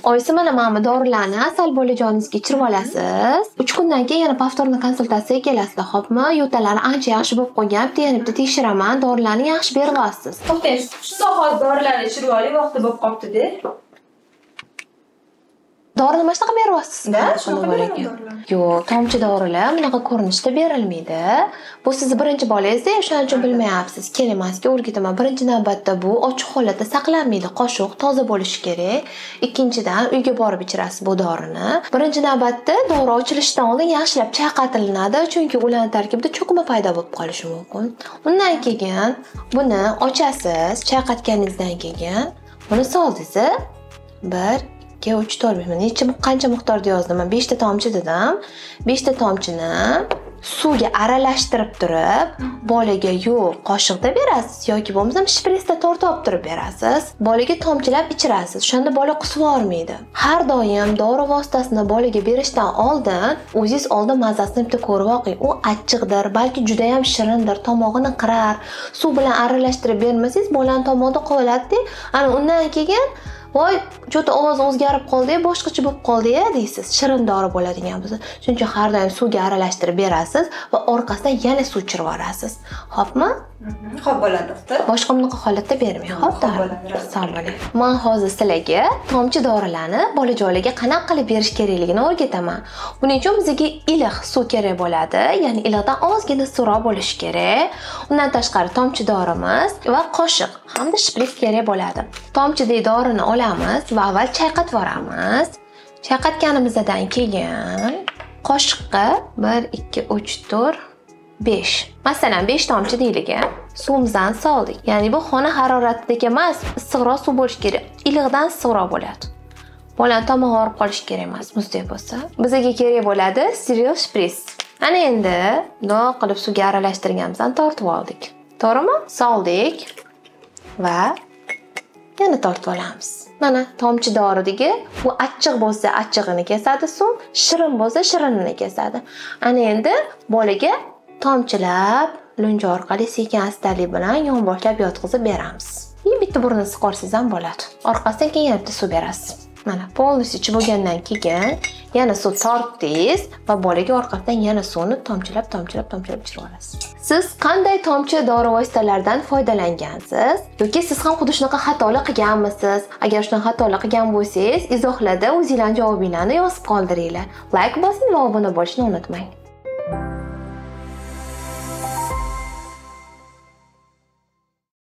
Oyisi mana bu dorilarni asal bolajoningizga ichirib olasiz. 3 kundan keyin yana повторный konsultatsiyaga kelasizlar, xo'pmi? Yo'talari ancha yaxshi bo'lib qolgan, bitta tekshiraman, dorilarni yaxshi berib olasiz. To'xtang, shundoq hozir dorilarni ichirib oling, vaqti bo'lib qolibdi-da. Dori nima shunaqa beryapsizmi? Yo'q, tomchi dorilar bunaqa ko'rinishda berilmaydi. Bu sizni birinchi bolangiz-da, shuning uchun bilmayapsiz. Keling, sizga o'rgataman. Birinchi navbatda bu ochiq holatda saqlanmaydi. Qoshiq toza bo'lishi kerak. Ikkinchidan, uyga borib ichirasiz bu dorini. Birinchi navbatda dori ochilishidan oldin yaxshilab chayqatiladi, chunki ularning tarkibida cho'kma paydo bo'lib qolishi mumkin. Undan keyin buni ochasiz, chayqatganingizdan keyin buni soldingiz. 1 2 3 4 qancha miqdorda yozdim? 5 ta tomchi dedim. 5 ta tomchini suvga aralashtirib turib, bolaga yo'q qoshiqda berasiz yoki bo'lmasa shpritsda tortib olib turib berasiz. Bolaga tomchilab ichirasiz. Shunda bola qusib olmaydi. Har doim dori vositasini bolaga berishdan oldin o'zingiz oldin mazasini bitta ko'rib oqing. U achchiqdir, balki juda ham shirindir, tomog'ini qirar. Suv bilan aralashtirib bermasangiz, bolaning tomog'ida qoladi. Ana undan keyin voy, juda ovoz o'zgarib qoldi, boshqacha bo'lib qoldi-ya deysiz. Shirin dori bo'ladigan bo'lsa, shuning uchun har doim suvga aralashtirib berasiz va orqasidan yana suv ichirib olasiz. Xo'pmi? Xo'p bo'ladi, doktor. Boshqa bunaqa holatda bermang. Xo'p, sog' bo'ling. Men hozir sizlarga tomchi dorilarni bolajonlarga qanaqa qilib berish kerakligini o'rgataman. Buning uchun bizga iliq suv kerak bo'ladi, ya'ni iliqdan ozgina suvroq bo'lishi kerak. Undan tashqari tomchi dorimiz va qoshiq hamda shprits kerak bo'ladi. Tomchidagi dorini olamiz va avval chayqatib yuboramiz. Chayqatganimizdan keyin qoshiqqa 1 2 3 4 5. Masalan, 5 tomchi deylik. Suvimizdan soldik. Ya'ni bu xona haroratidagi emas, issiqroq suv bo'lishi kerak. Iliqdan issiqroq bo'ladi. Bola tomog'i og'rib qolishi kerak emas, muzdek bo'lsa. Bizga kerak bo'ladi steril shprits. Ana endi bundoq qilib suvga aralashtirganimizdan tortib oldik. To'g'rimi? Soldik va yana tortib olamiz. Mana tomchi doridagi bu achchiq bo'lsa achchig'ini kesadi suv, shirin bo'lsa shirinini kesadi. Ana endi bolaga tomchilab lunji orqali sekin-astalik bilan yonboshlab yotqizib beramiz. Bitta burnini siqorsangiz ham bo'ladi. Orqasidan keyin yana bitta suv berasiz. Mana polностью ichib bo'lgandan keyin yana suv tortdingiz va bolaga orqasidan yana suvni tomchilab ichirib olasiz. Siz qanday tomchi dori vositalaridan foydalangansiz yoki siz ham xuddi shunaqa xatolik qilganmisiz? Agar shunaqa xatolik qilgan bo'lsangiz, izohlarda o'zingizlarning javobingizni yozib qoldiringlar. Like bosing va obuna bo'lishni unutmang.